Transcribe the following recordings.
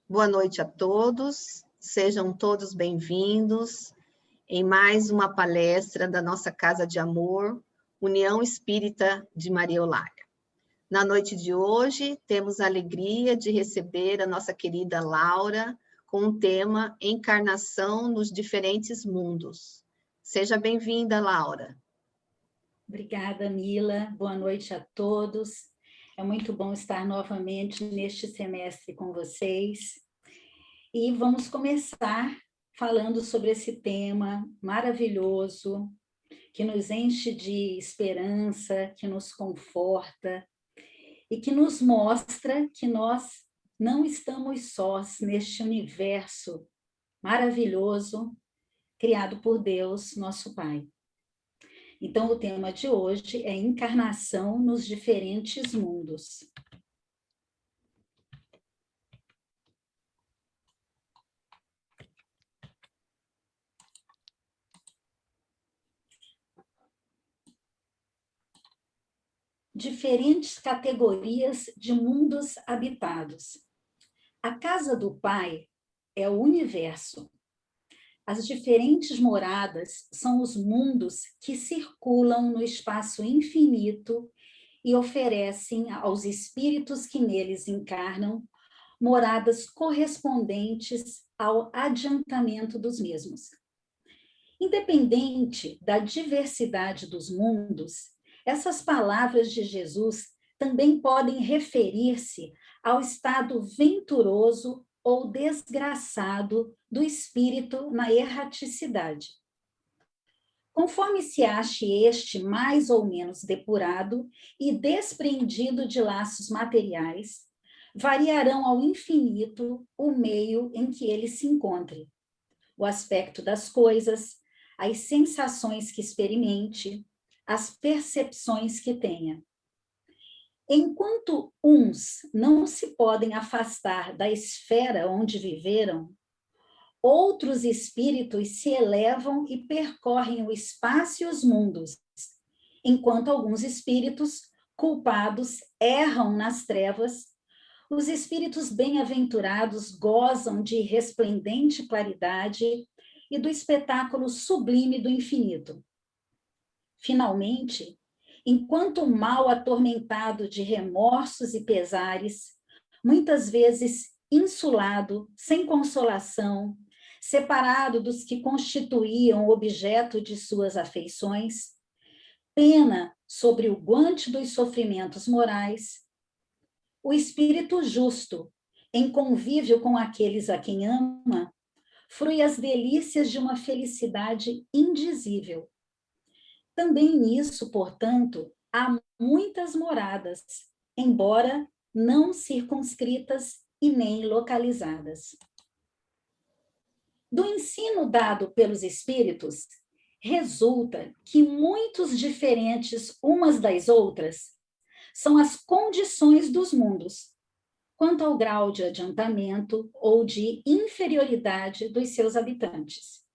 Boa noite a todos, sejam todos bem-vindos em mais uma palestra da nossa Casa de Amor, União Espírita de Maria Eulália. Na noite de hoje, temos a alegria de receber a nossa querida Laura com o tema Encarnação nos Diferentes Mundos. Seja bem-vinda, Laura. Obrigada, Mila. Boa noite a todos. É muito bom estar novamente neste semestre com vocês. E vamos começar falando sobre esse tema maravilhoso, que nos enche de esperança, que nos conforta e que nos mostra que nós não estamos sós neste universo maravilhoso criado por Deus, nosso Pai. Então, o tema de hoje é encarnação nos diferentes mundos. Diferentes categorias de mundos habitados. A casa do Pai é o universo. As diferentes moradas são os mundos que circulam no espaço infinito e oferecem aos espíritos que neles encarnam moradas correspondentes ao adiantamento dos mesmos. Independente da diversidade dos mundos, essas palavras de Jesus também podem referir-se ao estado venturoso ou desgraçado do espírito na erraticidade. Conforme se ache este mais ou menos depurado e despreendido de laços materiais, variarão ao infinito o meio em que ele se encontre, o aspecto das coisas, as sensações que experimente, as percepções que tenha. Enquanto uns não se podem afastar da esfera onde viveram, outros espíritos se elevam e percorrem o espaço e os mundos, enquanto alguns espíritos culpados erram nas trevas, os espíritos bem-aventurados gozam de resplendente claridade e do espetáculo sublime do infinito. Finalmente, enquanto o mal atormentado de remorsos e pesares, muitas vezes insulado, sem consolação, separado dos que constituíam o objeto de suas afeições, pena sobre o guante dos sofrimentos morais, o espírito justo, em convívio com aqueles a quem ama, frui as delícias de uma felicidade indizível. Também nisso, portanto, há muitas moradas, embora não circunscritas e nem localizadas. Do ensino dado pelos espíritos, resulta que muitos diferentes umas das outras são as condições dos mundos, quanto ao grau de adiantamento ou de inferioridade dos seus habitantes.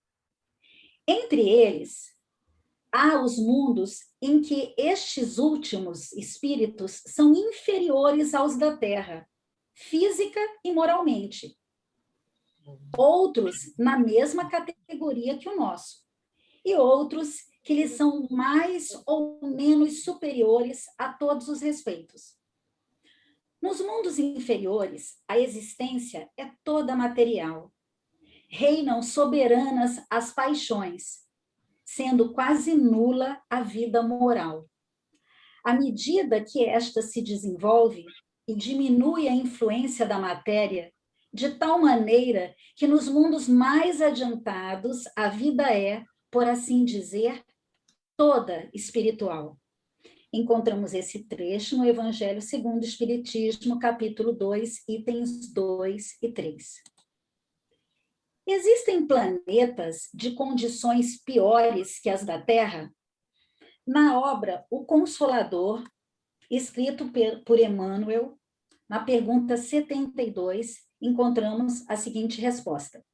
Entre eles, há os mundos em que estes últimos espíritos são inferiores aos da Terra, física e moralmente. Outros na mesma categoria que o nosso, e outros que lhes são mais ou menos superiores a todos os respeitos. Nos mundos inferiores, a existência é toda material. Reinam soberanas as paixões, sendo quase nula a vida moral. À medida que esta se desenvolve e diminui a influência da matéria, de tal maneira que nos mundos mais adiantados a vida é, por assim dizer, toda espiritual. Encontramos esse trecho no Evangelho segundo o Espiritismo, capítulo 2, itens 2 e 3. Existem planetas de condições piores que as da Terra? Na obra O Consolador, escrito por Emmanuel, na pergunta 72, encontramos a seguinte resposta.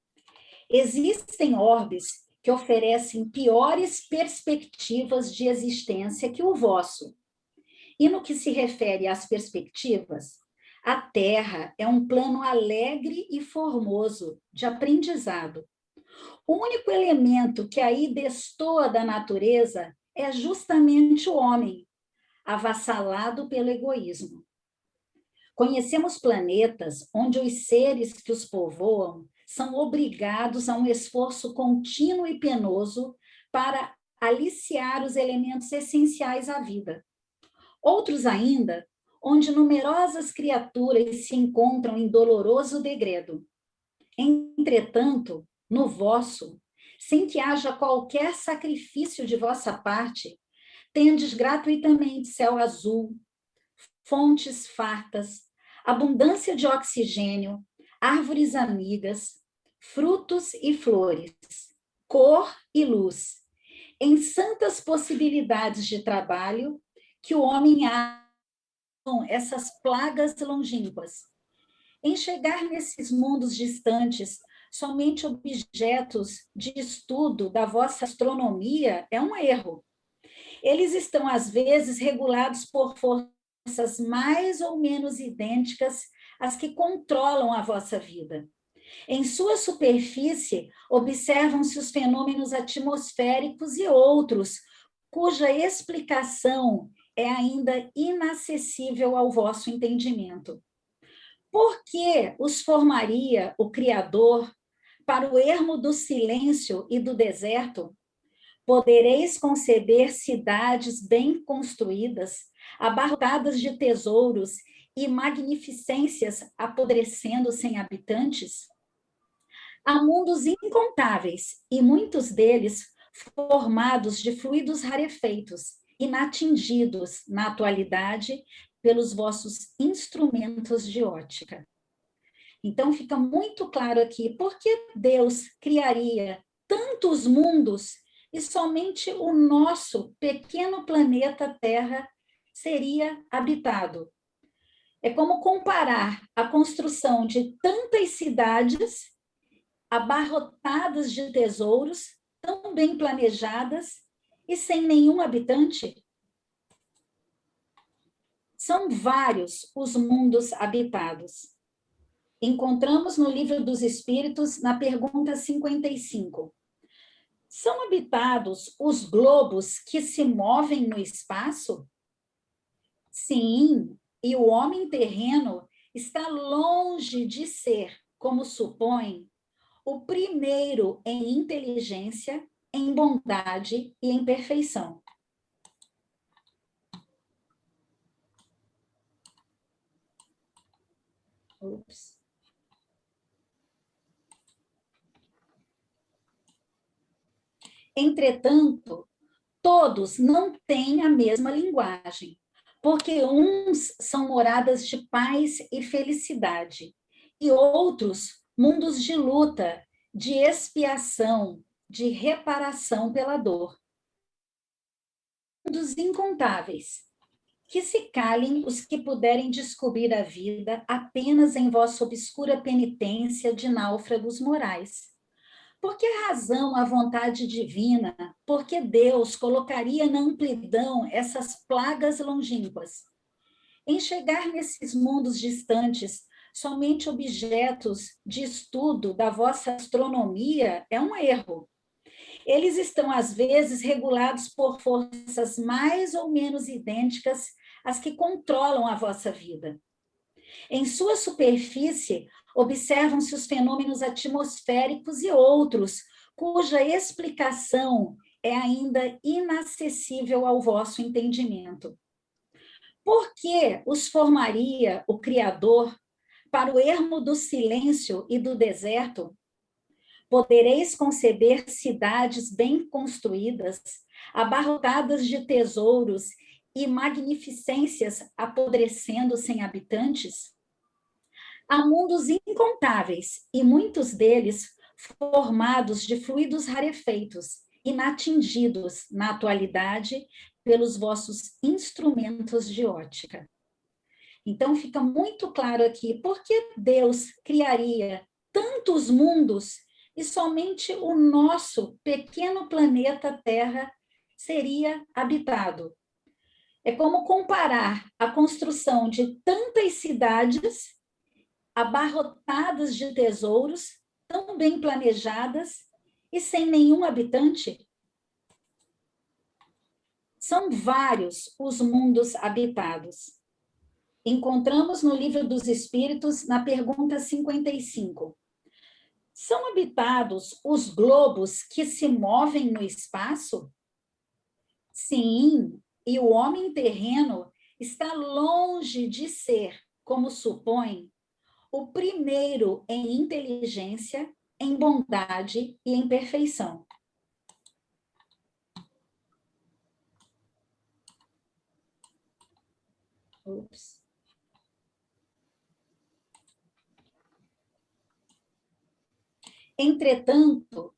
Existem orbes que oferecem piores perspectivas de existência que o vosso. E no que se refere às perspectivas, A Terra é um plano alegre e formoso de aprendizado. O único elemento que aí destoa da natureza é justamente o homem, avassalado pelo egoísmo. Conhecemos planetas onde os seres que os povoam são obrigados a um esforço contínuo e penoso para aliciar os elementos essenciais à vida. Outros ainda, onde numerosas criaturas se encontram em doloroso degredo. Entretanto, no vosso, sem que haja qualquer sacrifício de vossa parte, tendes gratuitamente céu azul, fontes fartas, abundância de oxigênio, árvores amigas, frutos e flores, cor e luz, em santas possibilidades de trabalho que o homem há com essas plagas longínquas. Em chegar nesses mundos distantes, somente objetos de estudo da vossa astronomia é um erro. Eles estão, às vezes, regulados por forças mais ou menos idênticas às que controlam a vossa vida. Em sua superfície, observam-se os fenômenos atmosféricos e outros, cuja explicação é ainda inacessível ao vosso entendimento. Por que os formaria o Criador para o ermo do silêncio e do deserto? Podereis conceber cidades bem construídas, abarrotadas de tesouros e magnificências apodrecendo sem habitantes? Há mundos incontáveis, e muitos deles formados de fluidos rarefeitos, inatingidos na atualidade pelos vossos instrumentos de ótica. Então fica muito claro aqui por que Deus criaria tantos mundos e somente o nosso pequeno planeta Terra seria habitado. É como comparar a construção de tantas cidades abarrotadas de tesouros, tão bem planejadas e sem nenhum habitante. São vários os mundos habitados. Encontramos no Livro dos Espíritos, na pergunta 55. São habitados os globos que se movem no espaço? Sim, e o homem terreno está longe de ser, como supõe, o primeiro em inteligência, em bondade e em perfeição. Ups. Entretanto, todos não têm a mesma linguagem, porque uns são moradas de paz e felicidade, e outros mundos de luta, de expiação, de reparação pela dor. Mundos incontáveis. Que se calem os que puderem descobrir a vida apenas em vossa obscura penitência de náufragos morais. Por que razão a vontade divina, por que Deus colocaria na amplidão essas plagas longínquas? Em chegar nesses mundos distantes, somente objetos de estudo da vossa astronomia é um erro. Eles estão, às vezes, regulados por forças mais ou menos idênticas às que controlam a vossa vida. Em sua superfície, observam-se os fenômenos atmosféricos e outros, cuja explicação é ainda inacessível ao vosso entendimento. Por que os formaria o Criador para o ermo do silêncio e do deserto? Podereis conceber cidades bem construídas, abarrotadas de tesouros e magnificências apodrecendo sem habitantes? Há mundos incontáveis, e muitos deles formados de fluidos rarefeitos, inatingidos na atualidade pelos vossos instrumentos de ótica. Então fica muito claro aqui por que Deus criaria tantos mundos e somente o nosso pequeno planeta Terra seria habitado. É como comparar a construção de tantas cidades abarrotadas de tesouros, tão bem planejadas e sem nenhum habitante. São vários os mundos habitados. Encontramos no Livro dos Espíritos, na pergunta 55. São habitados os globos que se movem no espaço? Sim, e o homem terreno está longe de ser, como supõe, o primeiro em inteligência, em bondade e em perfeição. Ups. Entretanto,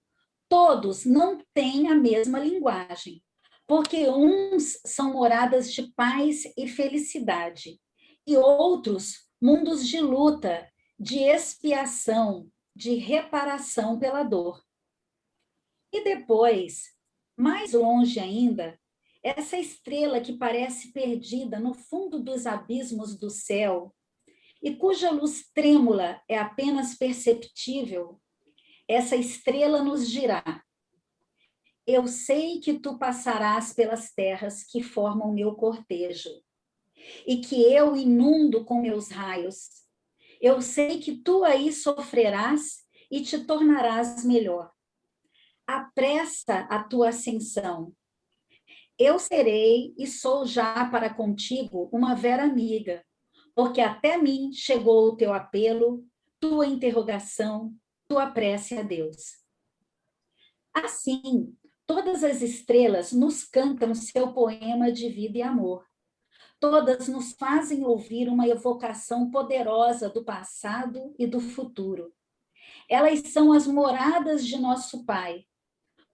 todos não têm a mesma linguagem, porque uns são moradas de paz e felicidade, e outros mundos de luta, de expiação, de reparação pela dor. E depois, mais longe ainda, essa estrela que parece perdida no fundo dos abismos do céu, e cuja luz trêmula é apenas perceptível, essa estrela nos dirá: eu sei que tu passarás pelas terras que formam meu cortejo, e que eu inundo com meus raios. Eu sei que tu aí sofrerás e te tornarás melhor. Apressa a tua ascensão. Eu serei e sou já para contigo uma vera amiga, porque até mim chegou o teu apelo, tua interrogação, tua prece a Deus. Assim, todas as estrelas nos cantam seu poema de vida e amor. Todas nos fazem ouvir uma evocação poderosa do passado e do futuro. Elas são as moradas de nosso Pai,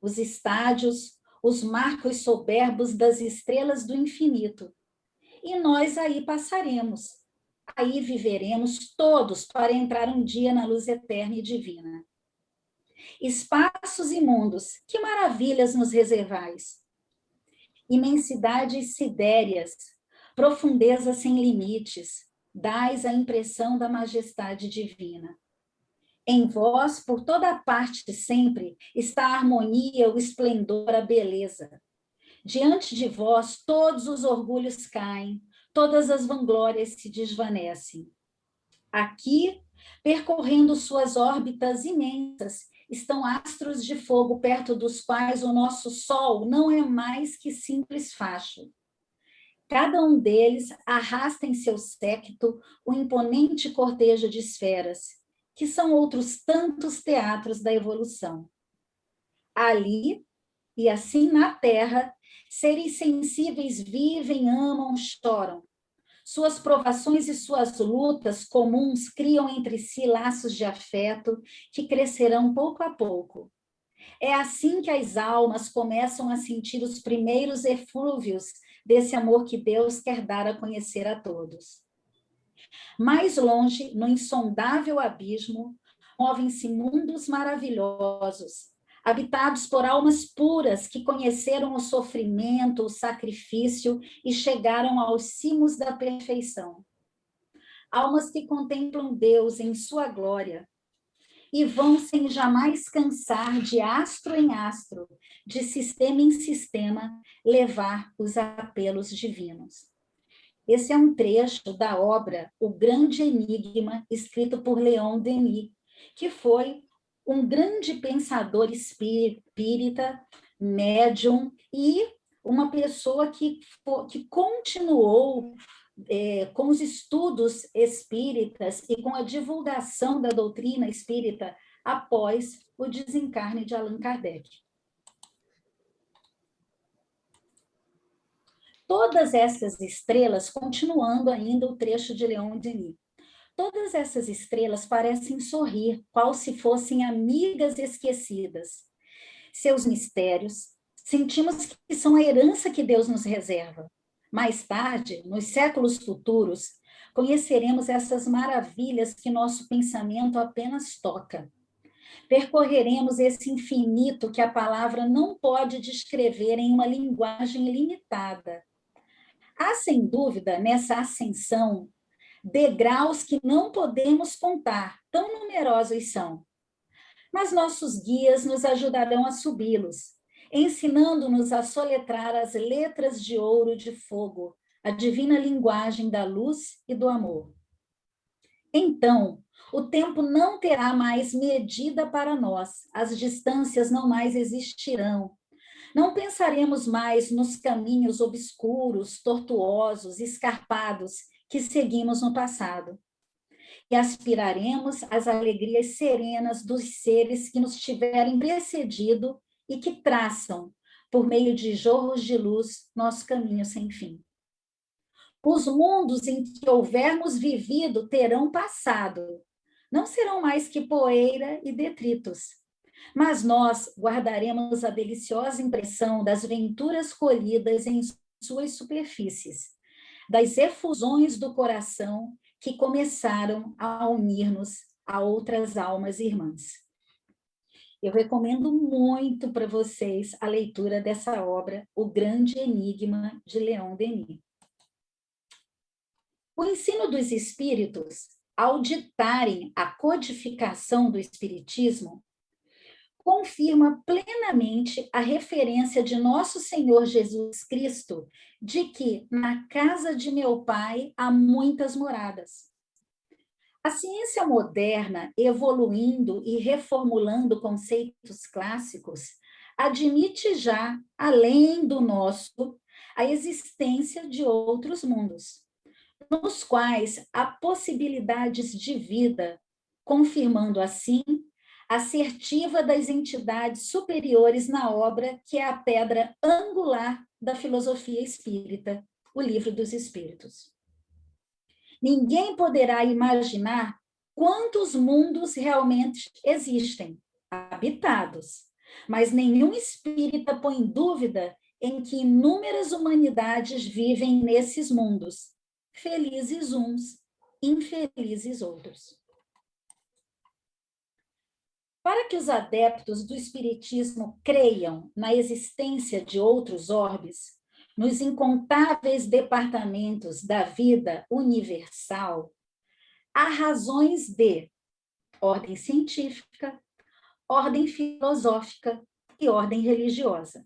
os estádios, os marcos soberbos das estrelas do infinito. E nós aí passaremos. Aí viveremos todos para entrar um dia na luz eterna e divina. Espaços imundos, que maravilhas nos reservais! Imensidades sidéreas, profundeza sem limites, dais a impressão da majestade divina. Em vós, por toda parte sempre, está a harmonia, o esplendor, a beleza. Diante de vós, todos os orgulhos caem, todas as vanglórias se desvanecem. Aqui, percorrendo suas órbitas imensas, estão astros de fogo perto dos quais o nosso Sol não é mais que simples facho. Cada um deles arrasta em seu séquito o imponente cortejo de esferas, que são outros tantos teatros da evolução. Ali, e assim na Terra, seres sensíveis vivem, amam, choram. Suas provações e suas lutas comuns criam entre si laços de afeto que crescerão pouco a pouco. É assim que as almas começam a sentir os primeiros eflúvios desse amor que Deus quer dar a conhecer a todos. Mais longe, no insondável abismo, movem-se mundos maravilhosos, habitados por almas puras que conheceram o sofrimento, o sacrifício e chegaram aos cimos da perfeição. Almas que contemplam Deus em sua glória e vão sem jamais cansar de astro em astro, de sistema em sistema, levar os apelos divinos. Esse é um trecho da obra O Grande Enigma, escrito por Leon Denis, que foi um grande pensador espírita, médium e uma pessoa que continuou com os estudos espíritas e com a divulgação da doutrina espírita após o desencarne de Allan Kardec. Todas essas estrelas, continuando ainda o trecho de Leon Denis, todas essas estrelas parecem sorrir, qual se fossem amigas esquecidas. Seus mistérios, sentimos que são a herança que Deus nos reserva. Mais tarde, nos séculos futuros, conheceremos essas maravilhas que nosso pensamento apenas toca. Percorreremos esse infinito que a palavra não pode descrever em uma linguagem limitada. Há, sem dúvida, nessa ascensão, degraus que não podemos contar, tão numerosos são. Mas nossos guias nos ajudarão a subi-los, ensinando-nos a soletrar as letras de ouro de fogo, a divina linguagem da luz e do amor. Então, o tempo não terá mais medida para nós, as distâncias não mais existirão. Não pensaremos mais nos caminhos obscuros, tortuosos, escarpados que seguimos no passado. E aspiraremos às alegrias serenas dos seres que nos tiverem precedido e que traçam, por meio de jorros de luz, nosso caminho sem fim. Os mundos em que houvermos vivido terão passado, não serão mais que poeira e detritos. Mas nós guardaremos a deliciosa impressão das venturas colhidas em suas superfícies, das efusões do coração que começaram a unir-nos a outras almas irmãs. Eu recomendo muito para vocês a leitura dessa obra, O Grande Enigma, de Leon Denis. O ensino dos espíritos, ao ditarem a codificação do espiritismo, confirma plenamente a referência de nosso Senhor Jesus Cristo de que na casa de meu Pai há muitas moradas. A ciência moderna, evoluindo e reformulando conceitos clássicos, admite já, além do nosso, a existência de outros mundos, nos quais há possibilidades de vida, confirmando assim a assertiva das entidades superiores na obra que é a pedra angular da filosofia espírita, o Livro dos Espíritos. Ninguém poderá imaginar quantos mundos realmente existem, habitados, mas nenhum espírita põe dúvida em que inúmeras humanidades vivem nesses mundos, felizes uns, infelizes outros. Para que os adeptos do espiritismo creiam na existência de outros orbes, nos incontáveis departamentos da vida universal, há razões de ordem científica, ordem filosófica e ordem religiosa.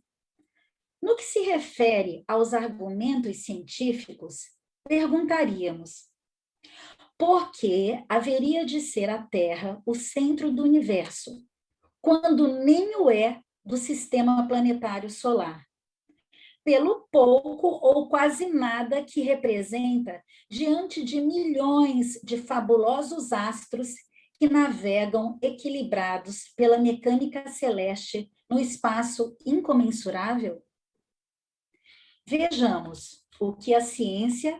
No que se refere aos argumentos científicos, perguntaríamos: por que haveria de ser a Terra o centro do universo, quando nem o é do sistema planetário solar? Pelo pouco ou quase nada que representa diante de milhões de fabulosos astros que navegam equilibrados pela mecânica celeste no espaço incomensurável? Vejamos o que a ciência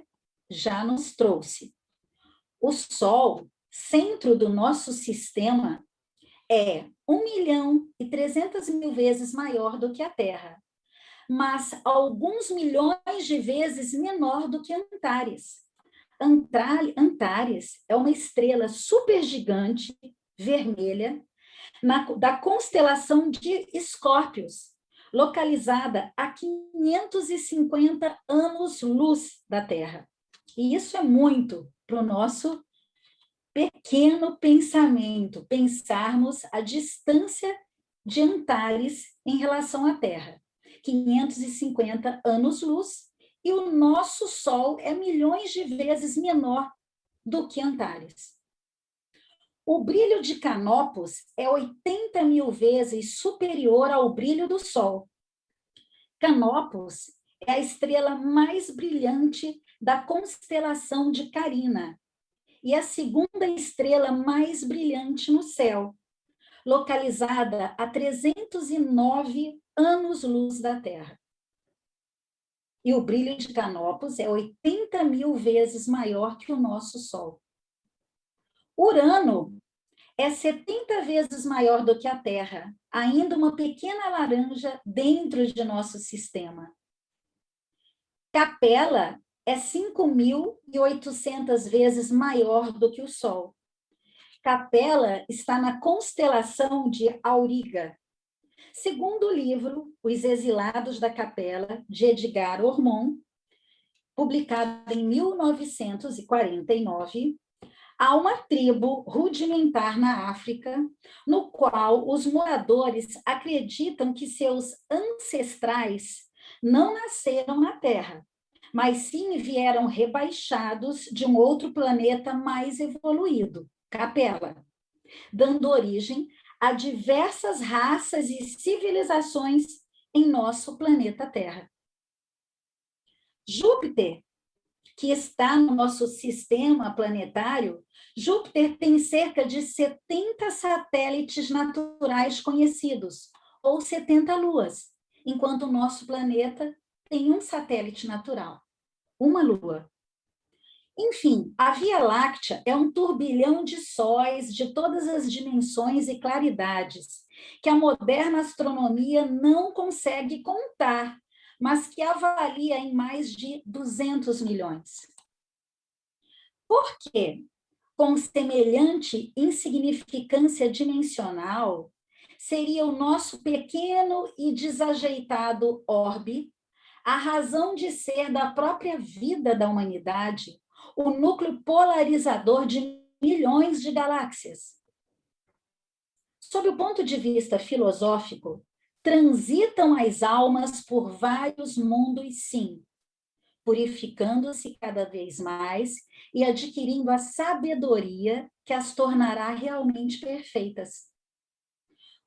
já nos trouxe. O Sol, centro do nosso sistema, é 1.300.000 vezes maior do que a Terra, mas alguns milhões de vezes menor do que Antares. Antares é uma estrela supergigante, vermelha, da constelação de Escórpios, localizada a 550 anos-luz da Terra. E isso é muito para o nosso pequeno pensamento, pensarmos a distância de Antares em relação à Terra. 550 anos-luz, e o nosso Sol é milhões de vezes menor do que Antares. O brilho de Canopus é 80.000 vezes superior ao brilho do Sol. Canopus é a estrela mais brilhante da constelação de Carina e a segunda estrela mais brilhante no céu, localizada a 309 anos-luz da Terra. E o brilho de Canopus é 80.000 vezes maior que o nosso Sol. Urano é 70 vezes maior do que a Terra, ainda uma pequena laranja dentro de nosso sistema. Capela é 5.800 vezes maior do que o Sol. Capela está na constelação de Auriga. Segundo o livro Os Exilados da Capela, de Edgar Ormond, publicado em 1949, há uma tribo rudimentar na África, no qual os moradores acreditam que seus ancestrais não nasceram na Terra, mas sim vieram rebaixados de um outro planeta mais evoluído, Capela, dando origem a diversas raças e civilizações em nosso planeta Terra. Júpiter, que está no nosso sistema planetário, Júpiter tem cerca de 70 satélites naturais conhecidos, ou 70 luas, enquanto o nosso planeta tem um satélite natural, uma lua. Enfim, a Via Láctea é um turbilhão de sóis de todas as dimensões e claridades, que a moderna astronomia não consegue contar, mas que avalia em mais de 200 milhões. Por quê? Com semelhante insignificância dimensional, seria o nosso pequeno e desajeitado orbe a razão de ser da própria vida da humanidade, o núcleo polarizador de milhões de galáxias. Sob o ponto de vista filosófico, transitam as almas por vários mundos, sim, purificando-se cada vez mais e adquirindo a sabedoria que as tornará realmente perfeitas.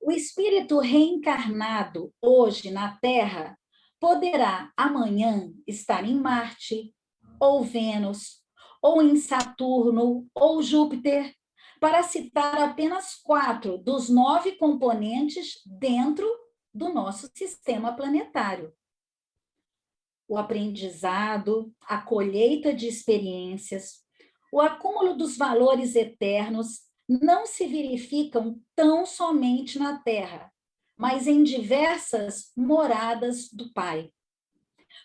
O espírito reencarnado hoje na Terra poderá amanhã estar em Marte, ou Vênus, ou em Saturno, ou Júpiter, para citar apenas 4 dos 9 componentes dentro do nosso sistema planetário. O aprendizado, a colheita de experiências, o acúmulo dos valores eternos não se verificam tão somente na Terra, mas em diversas moradas do Pai,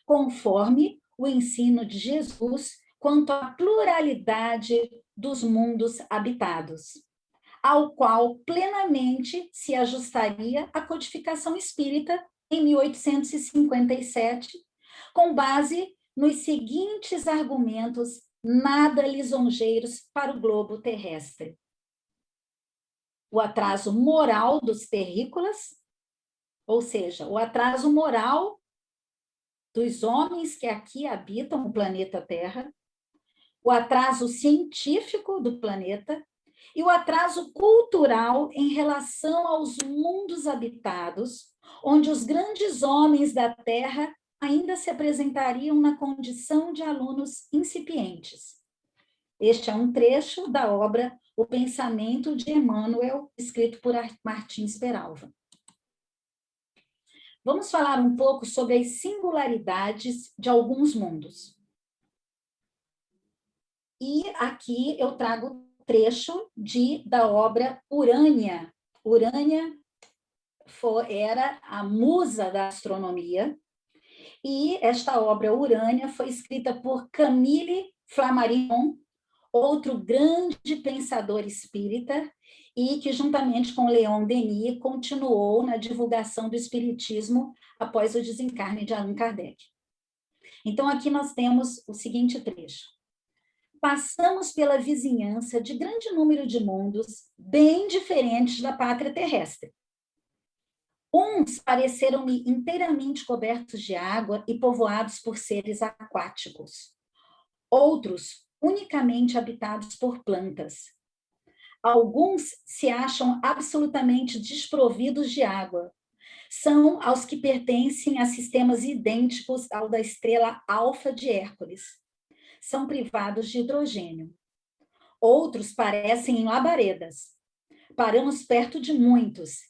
conforme o ensino de Jesus quanto à pluralidade dos mundos habitados, ao qual plenamente se ajustaria a codificação espírita em 1857, com base nos seguintes argumentos nada lisonjeiros para o globo terrestre: o atraso moral dos terrícolas, ou seja, o atraso moral dos homens que aqui habitam o planeta Terra, o atraso científico do planeta e o atraso cultural em relação aos mundos habitados, onde os grandes homens da Terra ainda se apresentariam na condição de alunos incipientes. Este é um trecho da obra O Pensamento de Emmanuel, escrito por Martins Peralva. Vamos falar um pouco sobre as singularidades de alguns mundos. E aqui eu trago trecho da obra Urânia. Urânia era a musa da astronomia, e esta obra Urânia foi escrita por Camille Flammarion, outro grande pensador espírita, e que, juntamente com Leon Denis, continuou na divulgação do espiritismo após o desencarne de Allan Kardec. Então, aqui nós temos o seguinte trecho: passamos pela vizinhança de grande número de mundos bem diferentes da pátria terrestre. Uns pareceram-me inteiramente cobertos de água e povoados por seres aquáticos. Outros, unicamente habitados por plantas. Alguns se acham absolutamente desprovidos de água. São aos que pertencem a sistemas idênticos ao da estrela Alfa de Hércules. São privados de hidrogênio. Outros parecem labaredas. Paramos perto de muitos.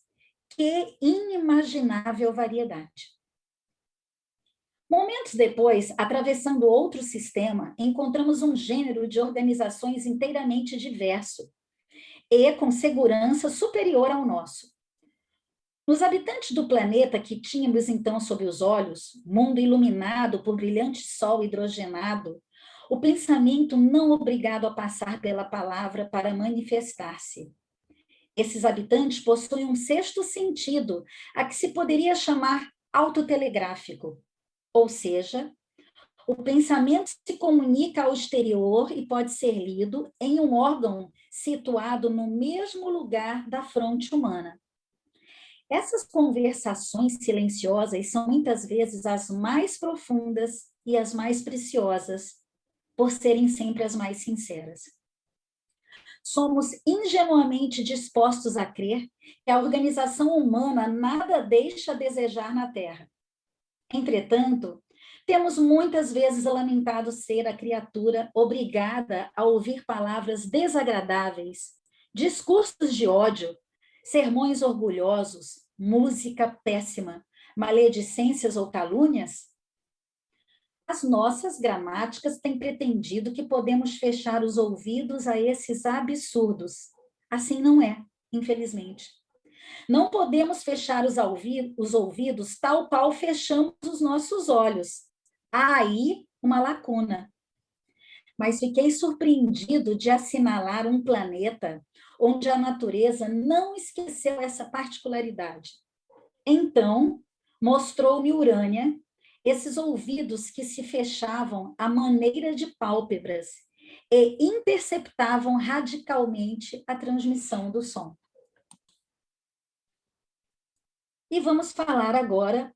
Que inimaginável variedade! Momentos depois, atravessando outro sistema, encontramos um gênero de organizações inteiramente diverso e com segurança superior ao nosso. Nos habitantes do planeta que tínhamos então sob os olhos, mundo iluminado por brilhante sol hidrogenado, o pensamento não obrigado a passar pela palavra para manifestar-se. Esses habitantes possuem um sexto sentido, a que se poderia chamar autotelegráfico, ou seja, O pensamento se comunica ao exterior e pode ser lido em um órgão situado no mesmo lugar da fronte humana. Essas conversações silenciosas são muitas vezes as mais profundas e as mais preciosas, por serem sempre as mais sinceras. Somos ingenuamente dispostos a crer que a organização humana nada deixa a desejar na Terra. Entretanto, temos muitas vezes lamentado ser a criatura obrigada a ouvir palavras desagradáveis, discursos de ódio, sermões orgulhosos, música péssima, maledicências ou calúnias? As nossas gramáticas têm pretendido que podemos fechar os ouvidos a esses absurdos. Assim não é, infelizmente. Não podemos fechar os ouvidos tal qual fechamos os nossos olhos. Há aí uma lacuna. Mas fiquei surpreendido de assinalar um planeta onde a natureza não esqueceu essa particularidade. Então, mostrou-me Urânia, esses ouvidos que se fechavam à maneira de pálpebras e interceptavam radicalmente a transmissão do som. E vamos falar agora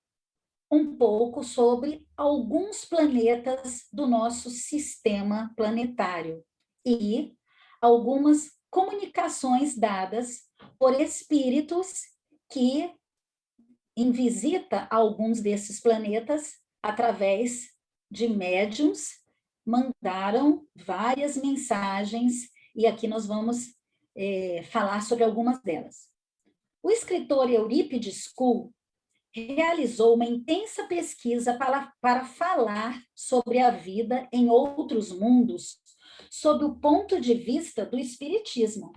um pouco sobre alguns planetas do nosso sistema planetário e algumas comunicações dadas por espíritos que, em visita a alguns desses planetas, através de médiuns, mandaram várias mensagens, e aqui nós vamos falar sobre algumas delas. O escritor Eurípides Kuhl realizou uma intensa pesquisa para falar sobre a vida em outros mundos, sob o ponto de vista do espiritismo.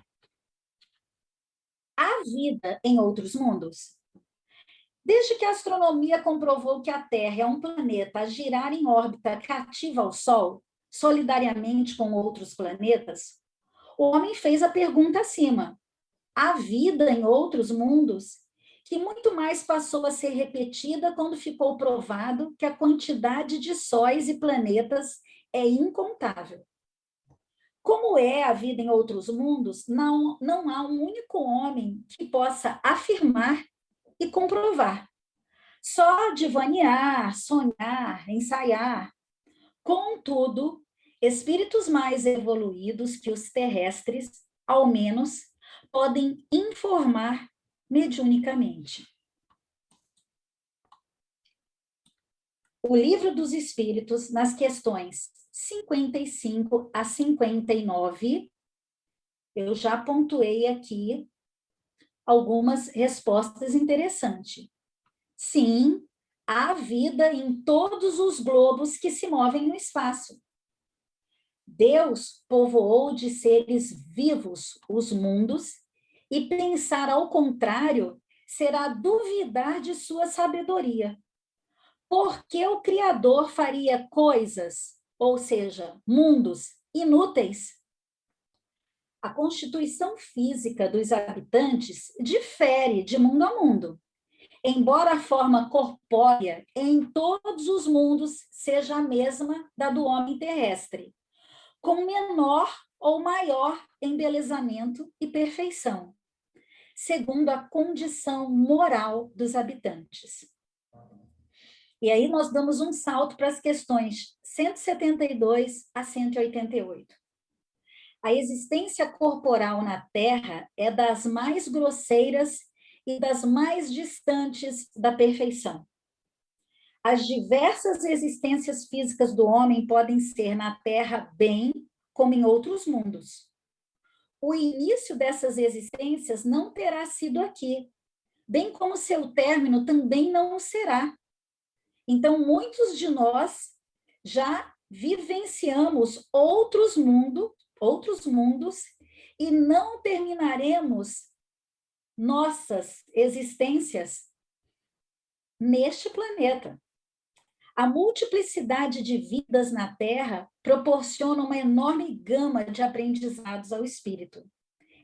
Há vida em outros mundos? Desde que a astronomia comprovou que a Terra é um planeta a girar em órbita cativa ao Sol, solidariamente com outros planetas, o homem fez a pergunta acima: há vida em outros mundos? Que muito mais passou a ser repetida quando ficou provado que a quantidade de sóis e planetas é incontável. Como é a vida em outros mundos, não há um único homem que possa afirmar e comprovar. Só divanear, sonhar, ensaiar. Contudo, espíritos mais evoluídos que os terrestres, ao menos, podem informar mediunicamente. O Livro dos Espíritos, nas questões 55 a 59, eu já pontuei aqui algumas respostas interessantes. Sim, há vida em todos os globos que se movem no espaço. Deus povoou de seres vivos os mundos e pensar ao contrário será duvidar de sua sabedoria. Porque o Criador faria coisas, ou seja, mundos inúteis? A constituição física dos habitantes difere de mundo a mundo. Embora a forma corpórea em todos os mundos seja a mesma da do homem terrestre, com menor ou maior embelezamento e perfeição, segundo a condição moral dos habitantes. E aí nós damos um salto para as questões 172 a 188. A existência corporal na Terra é das mais grosseiras e das mais distantes da perfeição. As diversas existências físicas do homem podem ser na Terra bem, como em outros mundos. O início dessas existências não terá sido aqui, bem como seu término também não será. Então, muitos de nós já vivenciamos outros mundos e não terminaremos nossas existências neste planeta. A multiplicidade de vidas na Terra proporciona uma enorme gama de aprendizados ao espírito.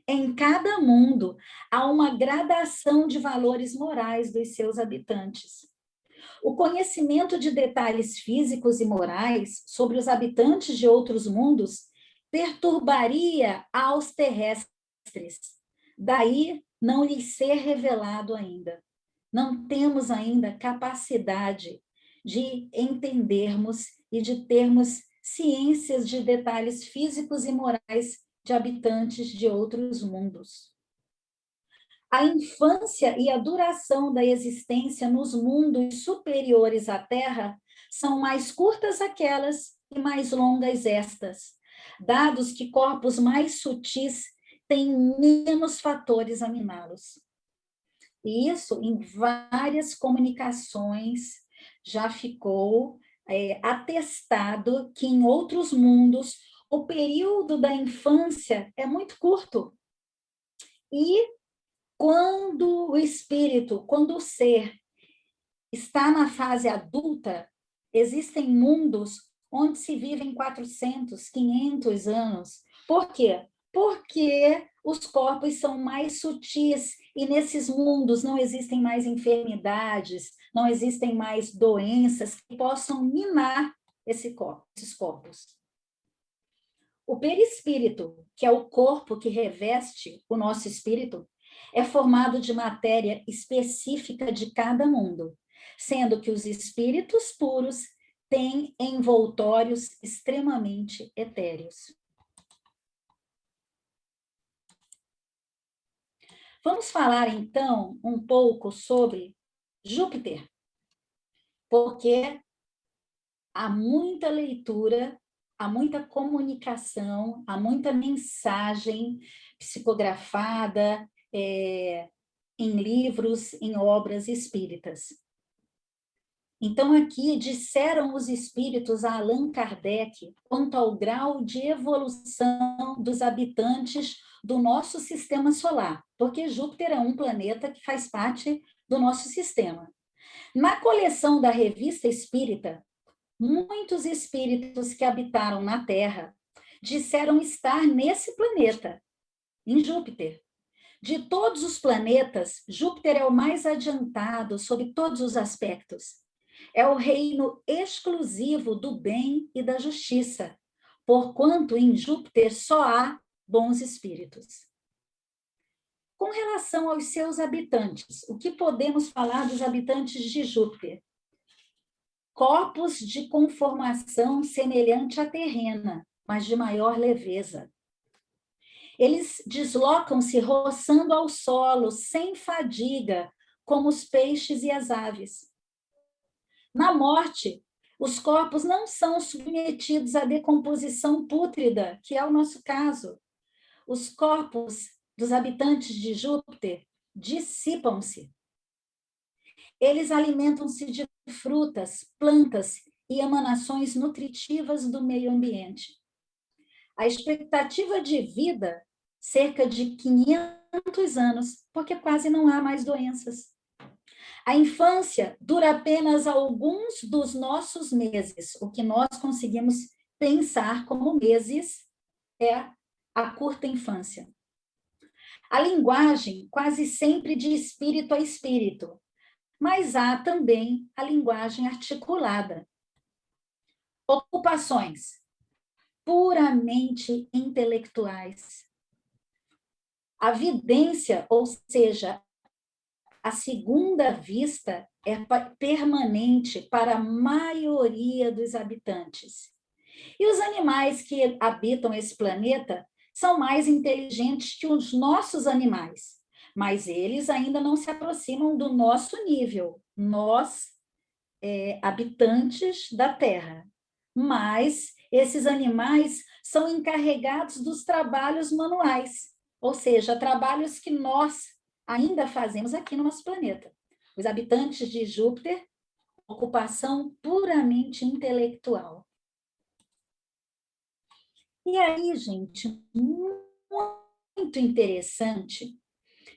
Em cada mundo, há uma gradação de valores morais dos seus habitantes. O conhecimento de detalhes físicos e morais sobre os habitantes de outros mundos perturbaria aos terrestres. Daí não lhes ser revelado ainda. Não temos ainda capacidade de entendermos e de termos ciências de detalhes físicos e morais de habitantes de outros mundos. A infância e a duração da existência nos mundos superiores à Terra são mais curtas aquelas e mais longas estas, dados que corpos mais sutis têm menos fatores a miná-los. E isso, em várias comunicações, já ficou atestado que em outros mundos o período da infância é muito curto. E quando o espírito, quando o ser está na fase adulta, existem mundos onde se vivem 400, 500 anos. Por quê? Porque os corpos são mais sutis e nesses mundos não existem mais enfermidades, não existem mais doenças que possam minar esses corpos. O perispírito, que é o corpo que reveste o nosso espírito, é formado de matéria específica de cada mundo, sendo que os espíritos puros têm envoltórios extremamente etéreos. Vamos falar, então, um pouco sobre Júpiter, porque há muita leitura, há muita comunicação, há muita mensagem psicografada em livros, em obras espíritas. Então, aqui disseram os espíritos a Allan Kardec quanto ao grau de evolução dos habitantes do nosso sistema solar, porque Júpiter é um planeta que faz parte do nosso sistema. Na coleção da Revista Espírita, muitos espíritos que habitaram na Terra disseram estar nesse planeta, em Júpiter. De todos os planetas, Júpiter é o mais adiantado sob todos os aspectos. É o reino exclusivo do bem e da justiça, porquanto em Júpiter só há bons espíritos. Com relação aos seus habitantes, o que podemos falar dos habitantes de Júpiter? Corpos de conformação semelhante à terrena, mas de maior leveza. Eles deslocam-se roçando ao solo, sem fadiga, como os peixes e as aves. Na morte, os corpos não são submetidos à decomposição pútrida, que é o nosso caso. Os corpos dos habitantes de Júpiter dissipam-se. Eles alimentam-se de frutas, plantas e emanações nutritivas do meio ambiente. A expectativa de vida, cerca de 500 anos, porque quase não há mais doenças. A infância dura apenas alguns dos nossos meses. O que nós conseguimos pensar como meses é a curta infância. A linguagem quase sempre de espírito a espírito, mas há também a linguagem articulada. Ocupações puramente intelectuais. A vidência, ou seja, a segunda vista, é permanente para a maioria dos habitantes. E os animais que habitam esse planeta são mais inteligentes que os nossos animais, mas eles ainda não se aproximam do nosso nível, nós, habitantes da Terra. Mas esses animais são encarregados dos trabalhos manuais, ou seja, trabalhos que nós ainda fazemos aqui no nosso planeta. Os habitantes de Júpiter, ocupação puramente intelectual. E aí, gente, muito interessante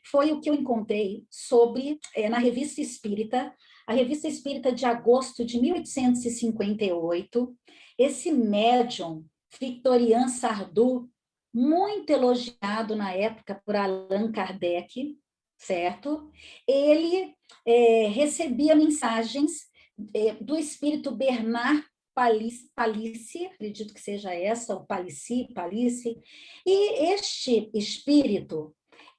foi o que eu encontrei sobre, na Revista Espírita, a Revista Espírita de agosto de 1858, esse médium, Victorien Sardou, muito elogiado na época por Allan Kardec, certo? Ele recebia mensagens do espírito Bernard Palissy, acredito que seja essa, o Palissy, e este espírito,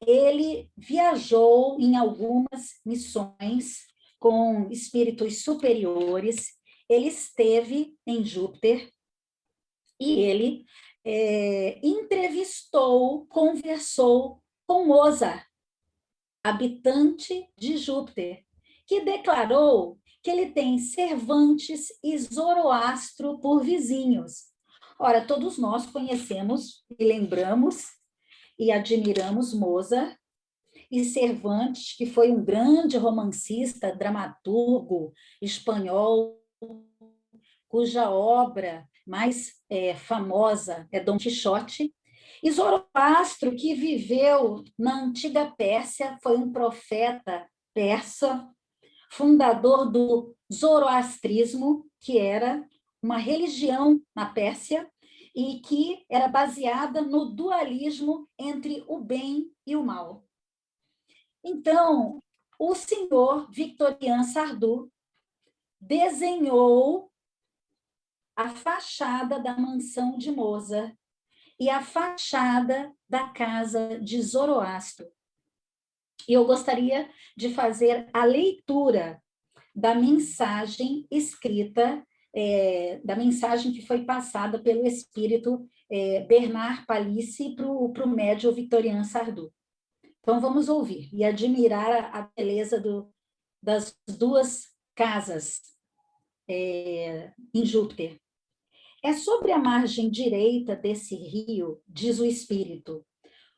ele viajou em algumas missões com espíritos superiores, ele esteve em Júpiter e ele entrevistou, conversou com Mozart, habitante de Júpiter, que declarou que ele tem Cervantes e Zoroastro por vizinhos. Ora, todos nós conhecemos e lembramos e admiramos Mozart e Cervantes, que foi um grande romancista, dramaturgo espanhol, cuja obra mais famosa é Dom Quixote, e Zoroastro, que viveu na antiga Pérsia, foi um profeta persa, fundador do zoroastrismo, que era uma religião na Pérsia e que era baseada no dualismo entre o bem e o mal. Então, o senhor Victorien Sardou desenhou a fachada da mansão de Mozart e a fachada da casa de Zoroastro. E eu gostaria de fazer a leitura da mensagem escrita, da mensagem que foi passada pelo espírito Bernard Palissy para o médium Victorien Sardou. Então, vamos ouvir e admirar a beleza das duas casas em Júpiter. É sobre a margem direita desse rio, diz o espírito,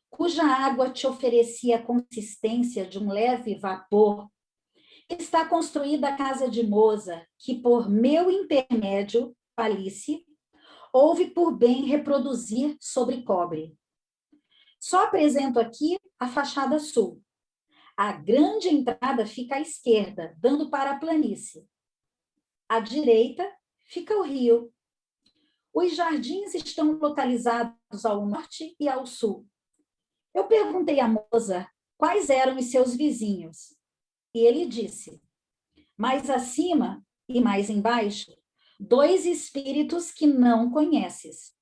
cuja água te oferecia a consistência de um leve vapor, está construída a casa de Mozart, que por meu intermédio, Palissy, houve por bem reproduzir sobre cobre. Só apresento aqui a fachada sul. A grande entrada fica à esquerda, dando para a planície. À direita fica o rio. Os jardins estão localizados ao norte e ao sul. Eu perguntei a Mozart quais eram os seus vizinhos. E ele disse, mais acima e mais embaixo, 2 espíritos que não conheces.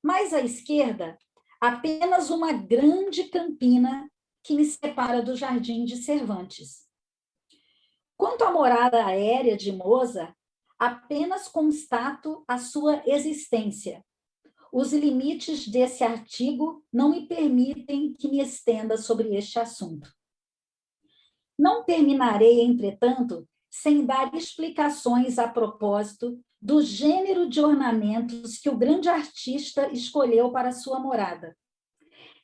Mais à esquerda, apenas uma grande campina que me separa do jardim de Cervantes. Quanto à morada aérea de Mozart, apenas constato a sua existência. Os limites desse artigo não me permitem que me estenda sobre este assunto. Não terminarei, entretanto, sem dar explicações a propósito do gênero de ornamentos que o grande artista escolheu para sua morada.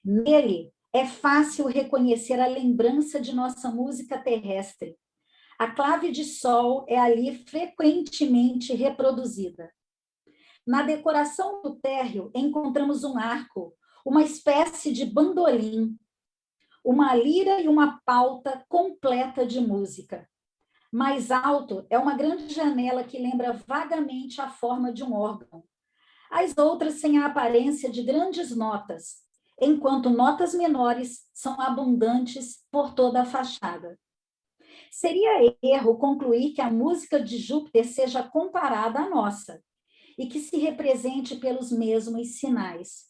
Nele é fácil reconhecer a lembrança de nossa música terrestre. A clave de sol é ali frequentemente reproduzida. Na decoração do térreo encontramos um arco, uma espécie de bandolim, uma lira e uma pauta completa de música. Mais alto é uma grande janela que lembra vagamente a forma de um órgão. As outras têm a aparência de grandes notas, enquanto notas menores são abundantes por toda a fachada. Seria erro concluir que a música de Júpiter seja comparada à nossa e que se represente pelos mesmos sinais.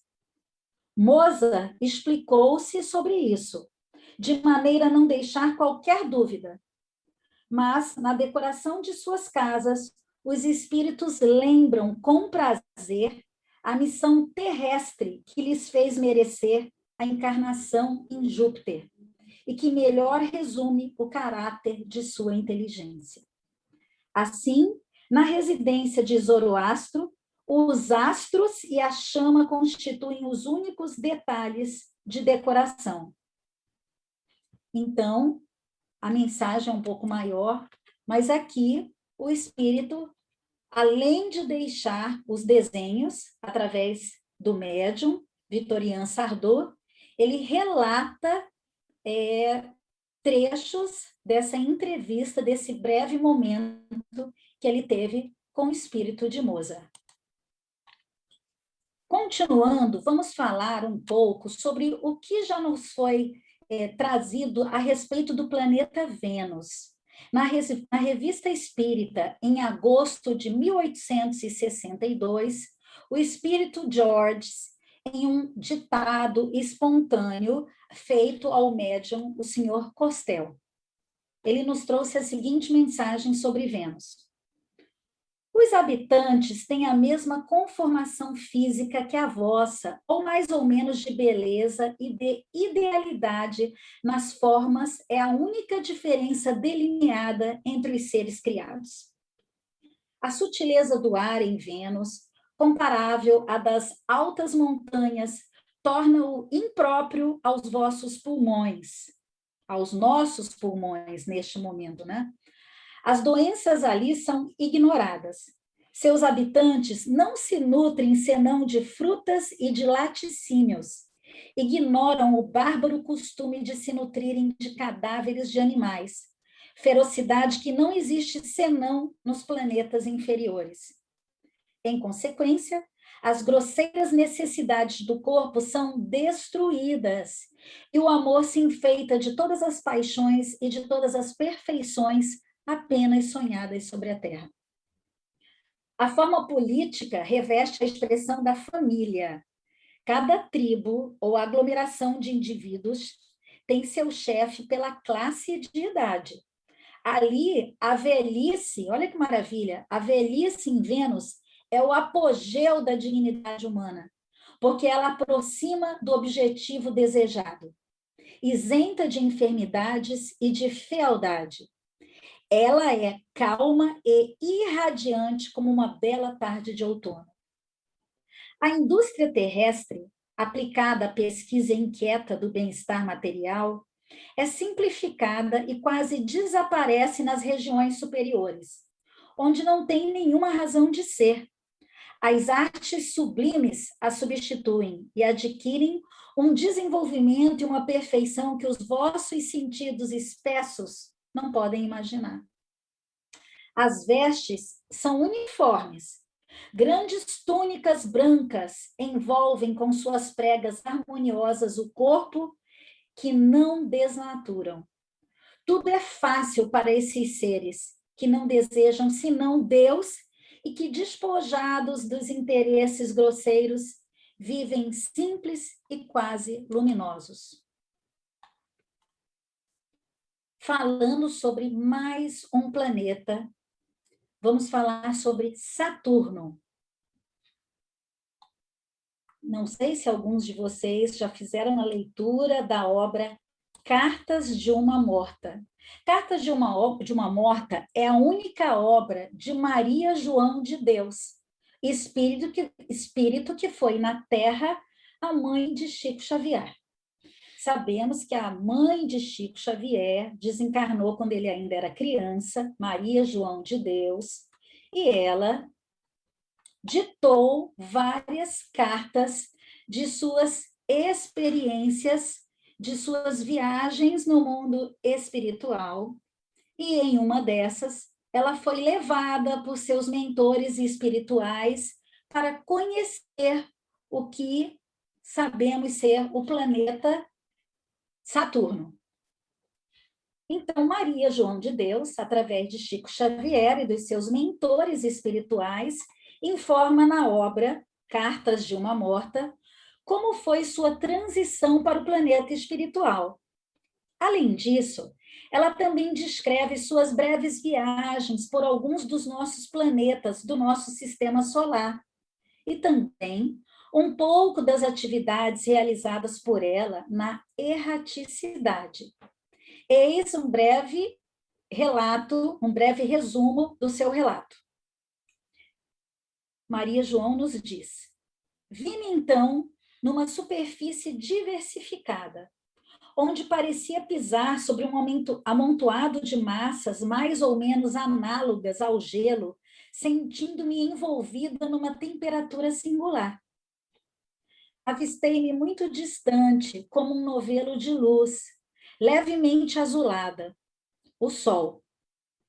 Mozart explicou-se sobre isso, de maneira a não deixar qualquer dúvida. Mas, na decoração de suas casas, os espíritos lembram com prazer a missão terrestre que lhes fez merecer a encarnação em Júpiter e que melhor resume o caráter de sua inteligência. Assim, na residência de Zoroastro, os astros e a chama constituem os únicos detalhes de decoração. Então, a mensagem é um pouco maior, mas aqui o espírito, além de deixar os desenhos através do médium, Victorien Sardou, ele relata trechos dessa entrevista, desse breve momento que ele teve com o espírito de Mozart. Continuando, vamos falar um pouco sobre o que já nos foi trazido a respeito do planeta Vênus. Na Revista Espírita, em agosto de 1862, o espírito George, em um ditado espontâneo feito ao médium, o senhor Costel, ele nos trouxe a seguinte mensagem sobre Vênus. Os habitantes têm a mesma conformação física que a vossa, ou mais ou menos de beleza e de idealidade nas formas é a única diferença delineada entre os seres criados. A sutileza do ar em Vênus, comparável à das altas montanhas, torna-o impróprio aos vossos pulmões, aos nossos pulmões neste momento, né? As doenças ali são ignoradas. Seus habitantes não se nutrem senão de frutas e de laticínios. Ignoram o bárbaro costume de se nutrirem de cadáveres de animais. Ferocidade que não existe senão nos planetas inferiores. Em consequência, as grosseiras necessidades do corpo são destruídas e o amor se enfeita de todas as paixões e de todas as perfeições apenas sonhadas sobre a Terra. A forma política reveste a expressão da família. Cada tribo ou aglomeração de indivíduos tem seu chefe pela classe de idade. Ali, a velhice, olha que maravilha, a velhice em Vênus é o apogeu da dignidade humana, porque ela aproxima do objetivo desejado, isenta de enfermidades e de fealdade. Ela é calma e irradiante como uma bela tarde de outono. A indústria terrestre, aplicada à pesquisa inquieta do bem-estar material, é simplificada e quase desaparece nas regiões superiores, onde não tem nenhuma razão de ser. As artes sublimes a substituem e adquirem um desenvolvimento e uma perfeição que os vossos sentidos espessos não podem imaginar. As vestes são uniformes. Grandes túnicas brancas envolvem com suas pregas harmoniosas o corpo que não desnaturam. Tudo é fácil para esses seres que não desejam senão Deus e que, despojados dos interesses grosseiros, vivem simples e quase luminosos. Falando sobre mais um planeta, vamos falar sobre Saturno. Não sei se alguns de vocês já fizeram a leitura da obra Cartas de uma Morta. Cartas de uma Morta é a única obra de Maria João de Deus, espírito que foi na Terra a mãe de Chico Xavier. Sabemos que a mãe de Chico Xavier desencarnou quando ele ainda era criança, Maria João de Deus, e ela ditou várias cartas de suas experiências, de suas viagens no mundo espiritual, e em uma dessas, ela foi levada por seus mentores espirituais para conhecer o que sabemos ser o planeta Saturno. Então, Maria João de Deus, através de Chico Xavier e dos seus mentores espirituais, informa na obra Cartas de uma Morta como foi sua transição para o planeta espiritual. Além disso, ela também descreve suas breves viagens por alguns dos nossos planetas do nosso sistema solar e também um pouco das atividades realizadas por ela na erraticidade. Eis um breve relato, um breve resumo do seu relato. Maria João nos diz: vi-me então numa superfície diversificada, onde parecia pisar sobre um amontoado de massas mais ou menos análogas ao gelo, sentindo-me envolvida numa temperatura singular. Avistei-me muito distante, como um novelo de luz, levemente azulada, o sol.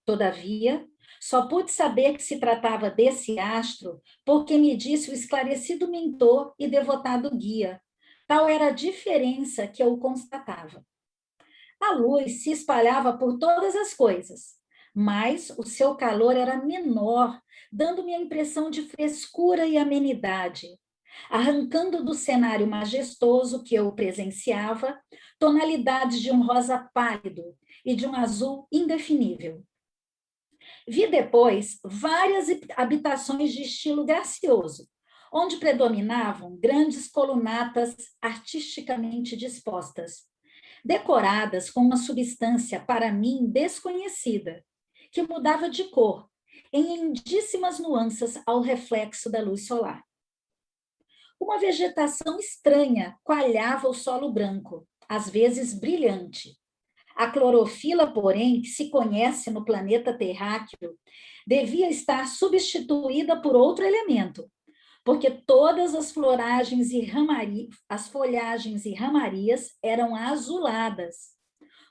Todavia, só pude saber que se tratava desse astro porque me disse o esclarecido mentor e devotado guia. Tal era a diferença que eu constatava. A luz se espalhava por todas as coisas, mas o seu calor era menor, dando-me a impressão de frescura e amenidade, arrancando do cenário majestoso que eu presenciava tonalidades de um rosa pálido e de um azul indefinível. Vi depois várias habitações de estilo gracioso, onde predominavam grandes colunatas artisticamente dispostas, decoradas com uma substância para mim desconhecida, que mudava de cor, em lindíssimas nuances ao reflexo da luz solar. Uma vegetação estranha coalhava o solo branco, às vezes brilhante. A clorofila, porém, que se conhece no planeta terráqueo, devia estar substituída por outro elemento, porque todas as folhagens e ramarias eram azuladas.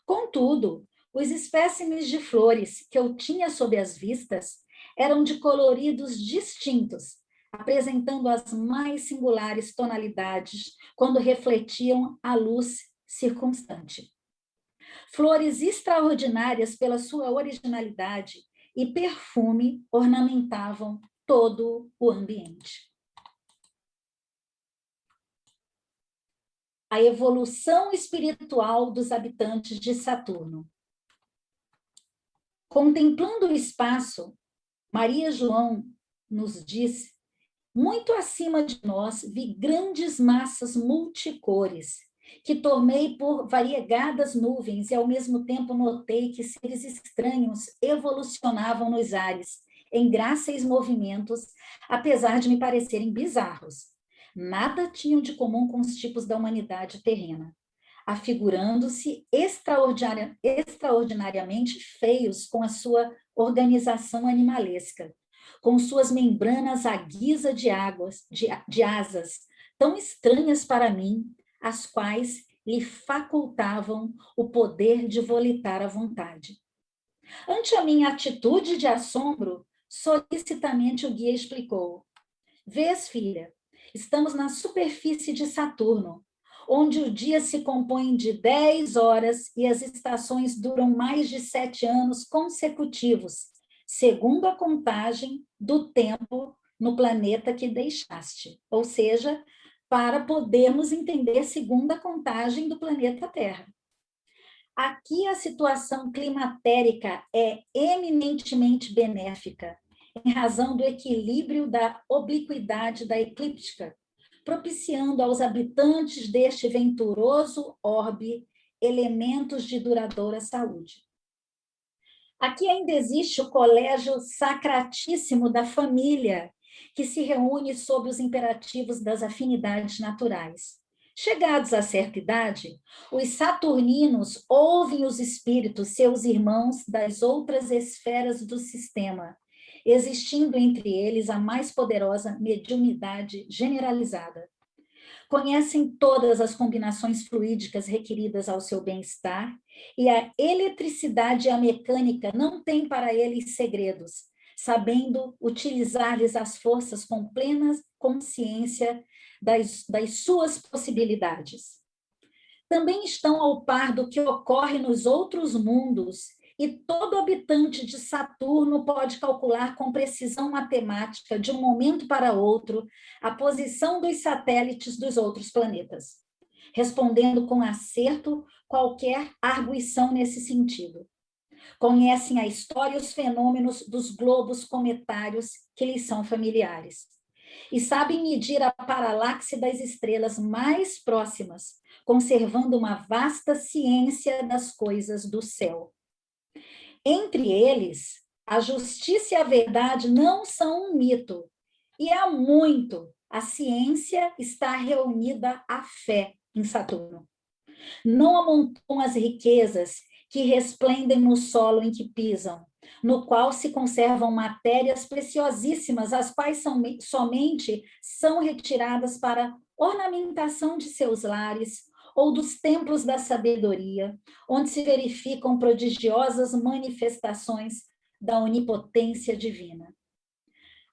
Contudo, os espécimes de flores que eu tinha sob as vistas eram de coloridos distintos, apresentando as mais singulares tonalidades quando refletiam a luz circunstante. Flores extraordinárias pela sua originalidade e perfume ornamentavam todo o ambiente. A evolução espiritual dos habitantes de Saturno. Contemplando o espaço, Maria João nos diz: muito acima de nós vi grandes massas multicores, que tomei por variegadas nuvens e ao mesmo tempo notei que seres estranhos evolucionavam nos ares, em gráceis movimentos, apesar de me parecerem bizarros. Nada tinham de comum com os tipos da humanidade terrena, afigurando-se extraordinariamente feios com a sua organização animalesca, com suas membranas à guisa de asas, tão estranhas para mim, as quais lhe facultavam o poder de volitar à vontade. Ante a minha atitude de assombro, solicitamente o guia explicou: vês, filha, estamos na superfície de Saturno, onde o dia se compõe de 10 horas e as estações duram mais de 7 anos consecutivos, segundo a contagem do tempo no planeta que deixaste. Ou seja, para podermos entender segundo a contagem do planeta Terra. Aqui a situação climatérica é eminentemente benéfica, em razão do equilíbrio da obliquidade da eclíptica, propiciando aos habitantes deste venturoso orbe elementos de duradoura saúde. Aqui ainda existe o colégio sacratíssimo da família, que se reúne sob os imperativos das afinidades naturais. Chegados a certa idade, os saturninos ouvem os espíritos, seus irmãos das outras esferas do sistema, existindo entre eles a mais poderosa mediunidade generalizada. Conhecem todas as combinações fluídicas requeridas ao seu bem-estar, e a eletricidade e a mecânica não têm para eles segredos, sabendo utilizar-lhes as forças com plena consciência das suas possibilidades. Também estão ao par do que ocorre nos outros mundos, e todo habitante de Saturno pode calcular com precisão matemática, de um momento para outro, a posição dos satélites dos outros planetas, respondendo com acerto qualquer arguição nesse sentido. Conhecem a história e os fenômenos dos globos cometários que lhes são familiares, e sabem medir a paralaxe das estrelas mais próximas, conservando uma vasta ciência das coisas do céu. Entre eles, a justiça e a verdade não são um mito, e há muito a ciência está reunida à fé em Saturno. Não amontoam as riquezas que resplendem no solo em que pisam, no qual se conservam matérias preciosíssimas, as quais somente são retiradas para ornamentação de seus lares ou dos templos da sabedoria, onde se verificam prodigiosas manifestações da onipotência divina.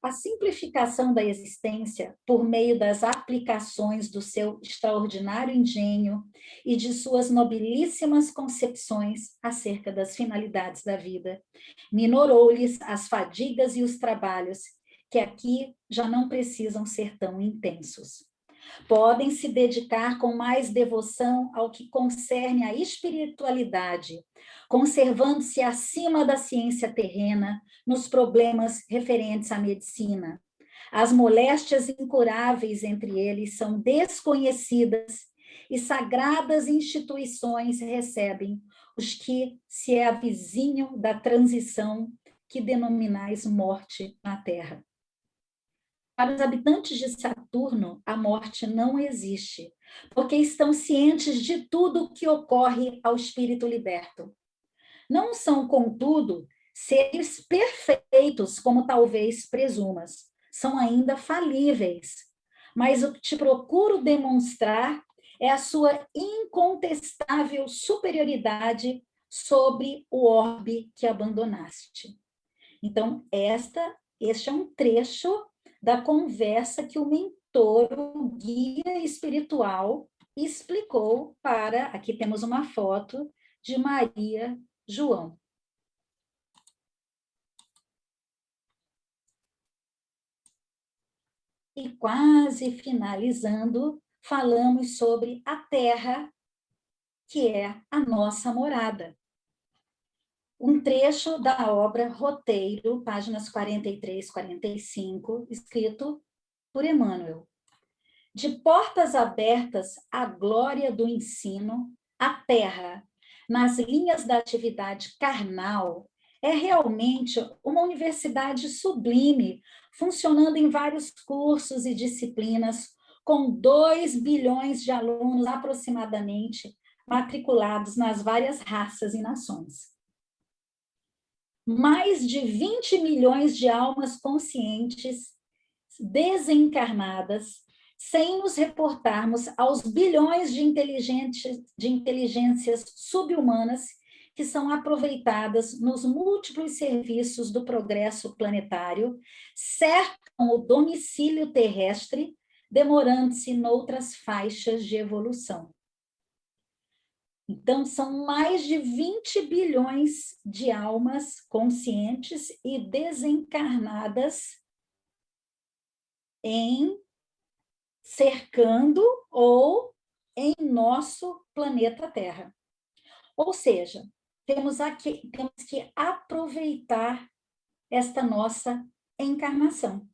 A simplificação da existência, por meio das aplicações do seu extraordinário engenho e de suas nobilíssimas concepções acerca das finalidades da vida, minorou-lhes as fadigas e os trabalhos, que aqui já não precisam ser tão intensos. Podem se dedicar com mais devoção ao que concerne à espiritualidade, conservando-se acima da ciência terrena nos problemas referentes à medicina. As moléstias incuráveis entre eles são desconhecidas e sagradas instituições recebem os que se avizinham da transição que denominais morte na Terra. Para os habitantes de Saturno, a morte não existe, porque estão cientes de tudo o que ocorre ao espírito liberto. Não são, contudo, seres perfeitos, como talvez presumas. São ainda falíveis. Mas o que te procuro demonstrar é a sua incontestável superioridade sobre o orbe que abandonaste. Então, este é um trecho da conversa que o mentor, o guia espiritual, explicou para... Aqui temos uma foto de Maria João. E quase finalizando, falamos sobre a Terra, que é a nossa morada. Um trecho da obra Roteiro, páginas 43 e 45, escrito por Emmanuel. De portas abertas à glória do ensino, a Terra, nas linhas da atividade carnal, é realmente uma universidade sublime, funcionando em vários cursos e disciplinas, com 2 bilhões de alunos aproximadamente matriculados nas várias raças e nações. Mais de 20 milhões de almas conscientes, desencarnadas, sem nos reportarmos aos bilhões de inteligências subhumanas que são aproveitadas nos múltiplos serviços do progresso planetário, cercam o domicílio terrestre, demorando-se noutras faixas de evolução. Então, são mais de 20 bilhões de almas conscientes e desencarnadas cercando ou em nosso planeta Terra. Ou seja, temos que aproveitar esta nossa encarnação.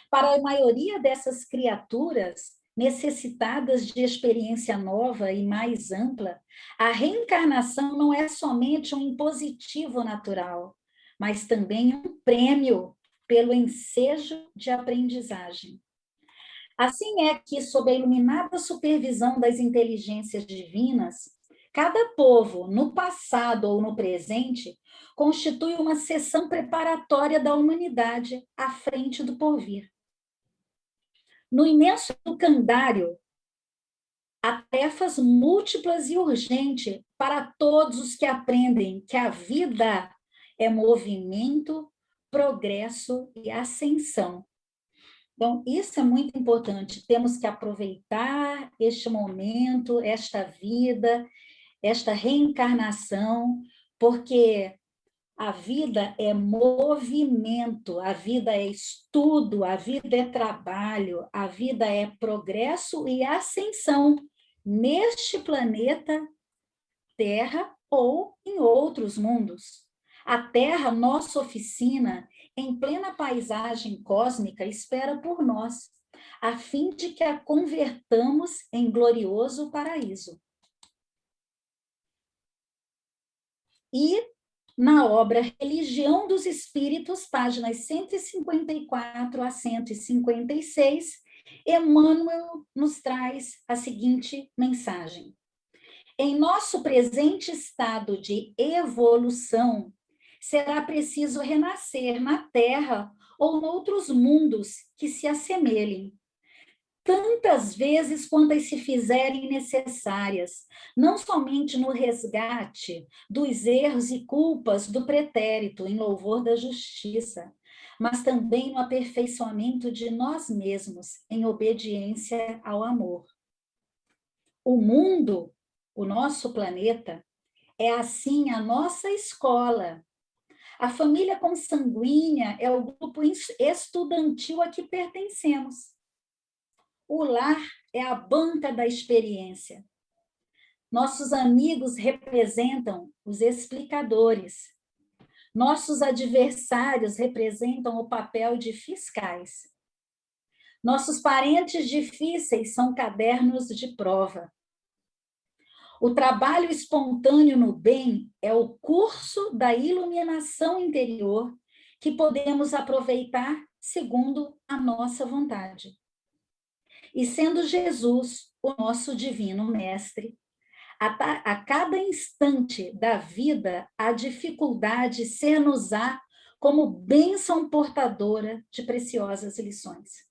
Para a maioria dessas criaturas necessitadas de experiência nova e mais ampla, a reencarnação não é somente um impositivo natural, mas também um prêmio pelo ensejo de aprendizagem. Assim é que, sob a iluminada supervisão das inteligências divinas, cada povo, no passado ou no presente, constitui uma seção preparatória da humanidade à frente do porvir. No imenso calendário, há tarefas múltiplas e urgentes para todos os que aprendem que a vida é movimento, progresso e ascensão. Então, isso é muito importante. Temos que aproveitar este momento, esta vida, esta reencarnação, porque a vida é movimento, a vida é estudo, a vida é trabalho, a vida é progresso e ascensão neste planeta Terra ou em outros mundos. A Terra, nossa oficina, em plena paisagem cósmica, espera por nós, a fim de que a convertamos em glorioso paraíso. E na obra Religião dos Espíritos, páginas 154 a 156, Emmanuel nos traz a seguinte mensagem. Em nosso presente estado de evolução, será preciso renascer na Terra ou noutros mundos que se assemelhem, tantas vezes quantas se fizerem necessárias, não somente no resgate dos erros e culpas do pretérito em louvor da justiça, mas também no aperfeiçoamento de nós mesmos, em obediência ao amor. O mundo, o nosso planeta, é assim a nossa escola. A família consanguínea é o grupo estudantil a que pertencemos. O lar é a banca da experiência. Nossos amigos representam os explicadores. Nossos adversários representam o papel de fiscais. Nossos parentes difíceis são cadernos de prova. O trabalho espontâneo no bem é o curso da iluminação interior que podemos aproveitar segundo a nossa vontade. E sendo Jesus o nosso divino mestre, a cada instante da vida, a dificuldade ser-nos-á como bênção portadora de preciosas lições.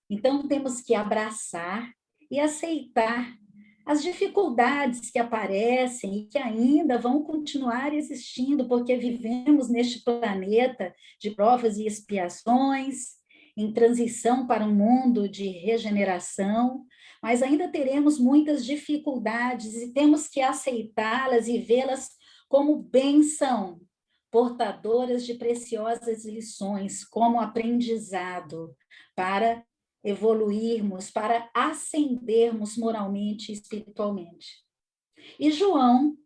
Então, temos que abraçar e aceitar as dificuldades que aparecem e que ainda vão continuar existindo, porque vivemos neste planeta de provas e expiações, em transição para um mundo de regeneração, mas ainda teremos muitas dificuldades e temos que aceitá-las e vê-las como bênção, portadoras de preciosas lições, como aprendizado para evoluirmos, para ascendermos moralmente e espiritualmente. E João,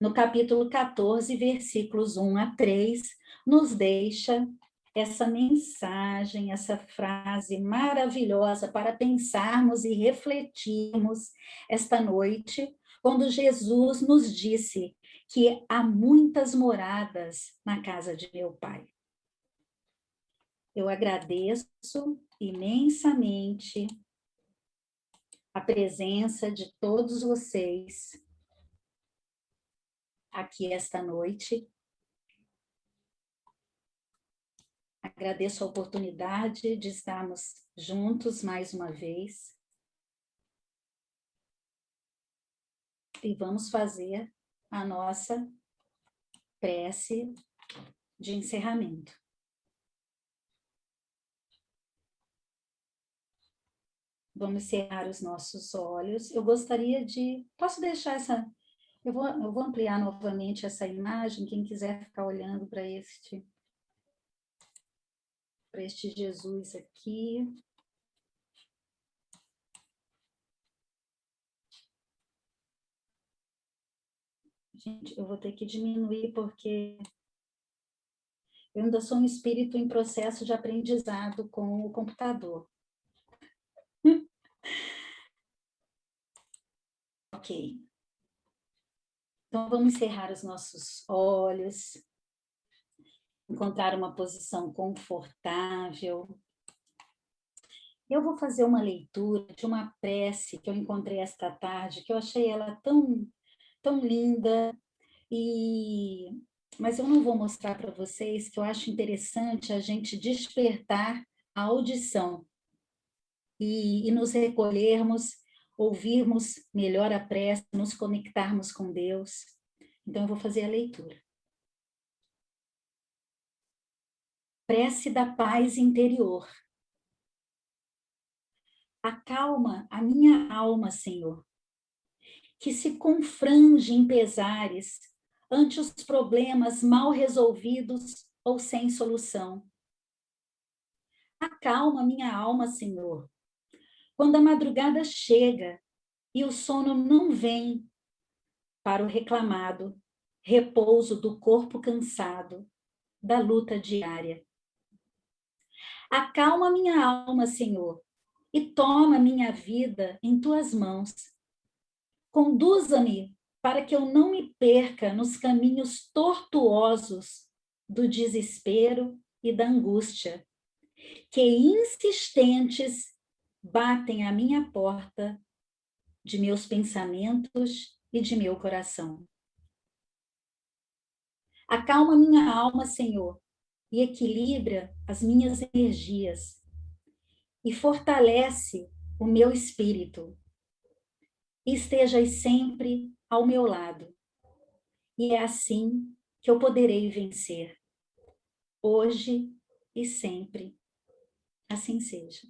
no capítulo 14, versículos 1 a 3, nos deixa essa mensagem, essa frase maravilhosa para pensarmos e refletirmos esta noite, quando Jesus nos disse que há muitas moradas na casa de meu Pai. Eu agradeço imensamente a presença de todos vocês aqui esta noite. Agradeço a oportunidade de estarmos juntos mais uma vez. E vamos fazer a nossa prece de encerramento. Vamos cerrar os nossos olhos. Eu gostaria de... Posso deixar essa... Eu vou ampliar novamente essa imagem, quem quiser ficar olhando para este Jesus aqui. Gente, eu vou ter que diminuir porque eu ainda sou um espírito em processo de aprendizado com o computador. Ok. Então, vamos encerrar os nossos olhos, encontrar uma posição confortável. Eu vou fazer uma leitura de uma prece que eu encontrei esta tarde, que eu achei ela tão linda, mas eu não vou mostrar para vocês, que eu acho interessante a gente despertar a audição e nos recolhermos, ouvirmos melhor a prece, nos conectarmos com Deus. Então, eu vou fazer a leitura. Prece da paz interior. Acalma a minha alma, Senhor, que se confrange em pesares ante os problemas mal resolvidos ou sem solução. Acalma minha alma, Senhor, quando a madrugada chega e o sono não vem para o reclamado repouso do corpo cansado da luta diária. Acalma minha alma, Senhor, e toma minha vida em tuas mãos. Conduza-me para que eu não me perca nos caminhos tortuosos do desespero e da angústia, que insistentes batem à minha porta de meus pensamentos e de meu coração. Acalma minha alma, Senhor, e equilibra as minhas energias e fortalece o meu espírito. E estejas sempre ao meu lado. E é assim que eu poderei vencer hoje e sempre. Assim seja.